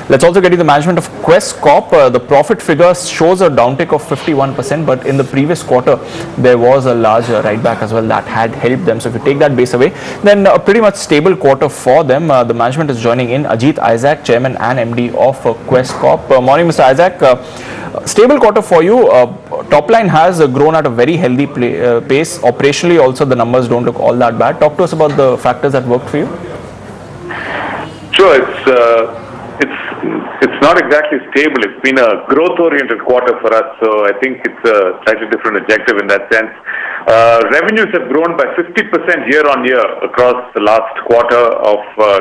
Let's also get you the management of Quess Corp. The profit figure shows a downtick of 51%, but in the previous quarter, there was a large write back as well that had helped them. So if you take that base away, then a pretty much stable quarter for them. The management is joining in. Ajit Issac, Chairman and MD of Quess Corp. Morning, Mr. Issac. Stable quarter for you. Top line has grown at a very healthy pace. Operationally also the numbers don't look all that bad. Talk to us about the factors that worked for you. Sure, it's not exactly stable. It's been a growth-oriented quarter for us, so I think it's a slightly different objective in that sense. Revenues have grown by 50% year-on-year across the last quarter of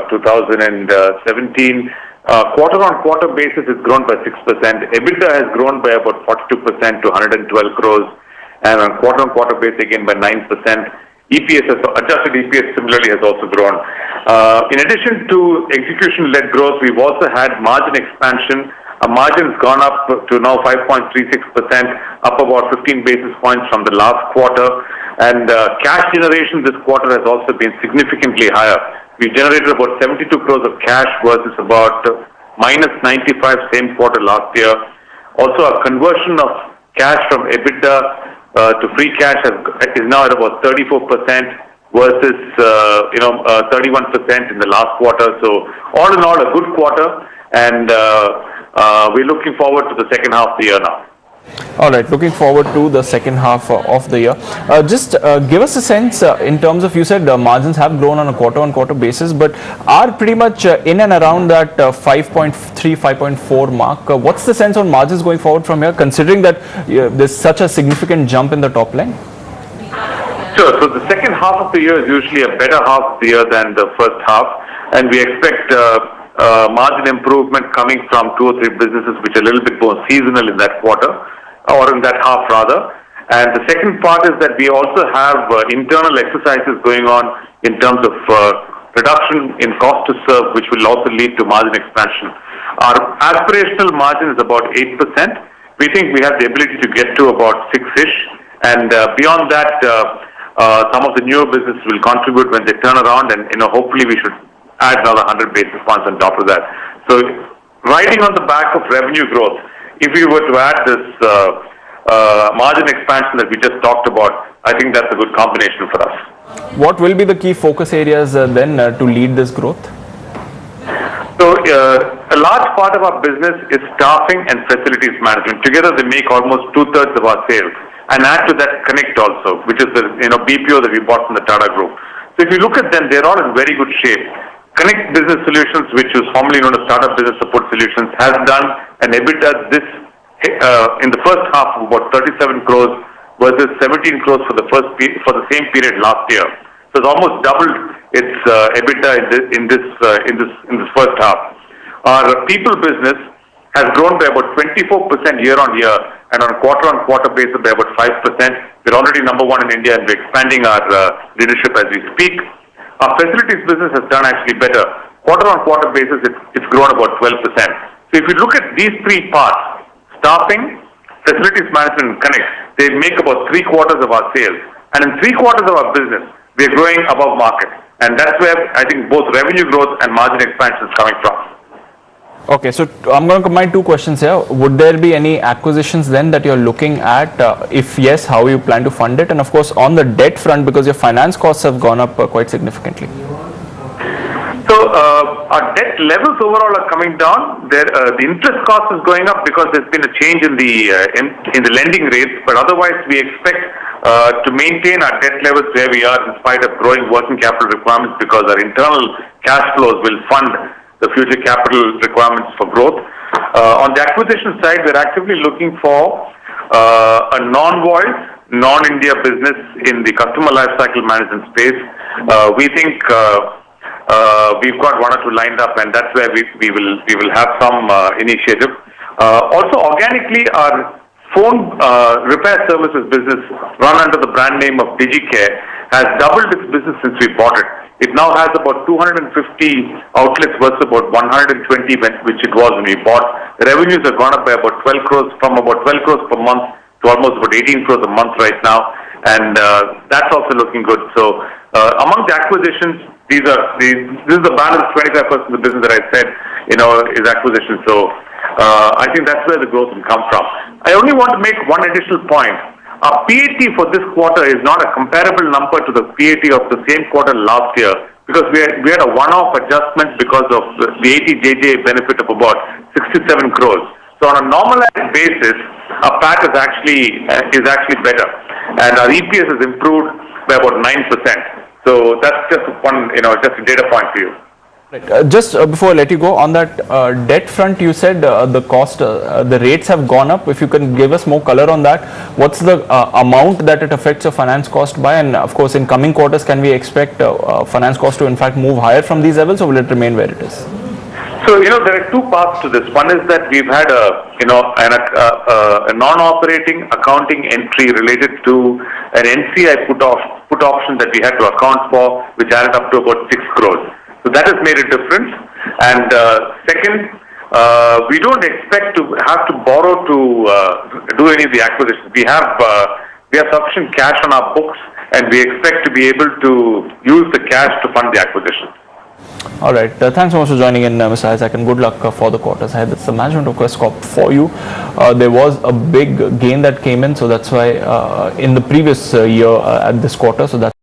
2017. Quarter-on-quarter basis, it's grown by 6%. EBITDA has grown by about 42% to 112 crores, and on quarter-on-quarter basis again by 9%. Adjusted EPS similarly has also grown. In addition to execution-led growth, we've also had margin expansion. Our margin has gone up to now 5.36%, up about 15 basis points from the last quarter. And cash generation this quarter has also been significantly higher. We generated about 72 crores of cash versus about minus 95 same quarter last year. Also, our conversion of cash from EBITDA to free cash is now at about 34% versus 31% in the last quarter. So all in all, a good quarter, and we're looking forward to the second half of the year now. All right, looking forward to the second half of the year. Just give us a sense in terms of, you said margins have grown on a quarter-on-quarter basis, but are pretty much in and around that 5.3, 5.4 mark. What's the sense on margins going forward from here, considering that there's such a significant jump in the top line? Sure. So the second half of the year is usually a better half of the year than the first half, and we expect margin improvement coming from 2 or 3 businesses which are a little bit more seasonal in that quarter, or in that half rather. And the second part is that we also have internal exercises going on in terms of reduction in cost to serve, which will also lead to margin expansion. Our aspirational margin is about 8%. We think we have the ability to get to about 6-ish, and beyond that, some of the newer businesses will contribute when they turn around, and hopefully we should add another 100 basis points on top of that. So riding on the back of revenue growth, if we were to add this margin expansion that we just talked about, I think that's a good combination for us. What will be the key focus areas then to lead this growth? So a large part of our business is staffing and facilities management. Together they make almost 2/3 of our sales. And add to that Connect also, which is the BPO that we bought from the Tata Group. So if you look at them, they're all in very good shape. Connect Business Solutions, which was formerly known as Startup Business Support Solutions, has done an EBITDA in the first half of about 37 crores versus 17 crores for the same period last year. So it's almost doubled its EBITDA in this first half. Our people business has grown by about 24% year on year, and on a quarter-on-quarter basis by about 5%. We're already number 1 in India, and we're expanding our leadership as we speak. Our facilities business has done actually better. Quarter-on-quarter basis, it's grown about 12%. So if you look at these 3 parts, staffing, facilities management, and Connect, they make about 3/4 of our sales. And in 3/4 of our business, we're growing above market. And that's where I think both revenue growth and margin expansion is coming from. Okay, so I'm going to combine 2 questions here. Would there be any acquisitions then that you're looking at? If yes, how you plan to fund it? And of course, on the debt front, because your finance costs have gone up quite significantly. So our debt levels overall are coming down. The interest cost is going up because there's been a change in the lending rates. But otherwise, we expect to maintain our debt levels where we are in spite of growing working capital requirements, because our internal cash flows will fund the future capital requirements for growth. On the acquisition side, we're actively looking for a non-voice, non-India business in the customer lifecycle management space. We think we've got 1 or 2 lined up, and that's where we will have some initiative. Also, organically, our phone repair services business, run under the brand name of DigiCare, has doubled its business since we bought it. It now has about 250 outlets versus about 120, which it was when we bought. The revenues have gone up by about 12 crores, from about 12 crores per month to almost about 18 crores a month right now, and that's also looking good. So among the acquisitions, this is the balance, 25% of the business that I said. his acquisition. So I think that's where the growth will come from. I only want to make one additional point. Our PAT for this quarter is not a comparable number to the PAT of the same quarter last year, because we had a one-off adjustment because of the 80JJ benefit of about 67 crores. So on a normalized basis, our PAT is actually better, and our EPS has improved by about 9%. So that's just one, just a data point for you. Just before I let you go, on that debt front, you said the cost, the rates have gone up. If you can give us more color on that, what's the amount that it affects your finance cost by? And of course, in coming quarters, can we expect finance cost to in fact move higher from these levels, or will it remain where it is? So, there are two parts to this. One is that we've had a non-operating accounting entry related to an NCI put option that we had to account for, which added up to about 6 crores. So that has made a difference. And second, we don't expect to have to borrow to do any of the acquisitions. We have sufficient cash on our books, and we expect to be able to use the cash to fund the acquisition. All right. Thanks so much for joining in, Mr. Issac, and good luck for the quarters ahead. That's the management of Quess Corp for you. There was a big gain that came in, so that's why in the previous year at this quarter, so that's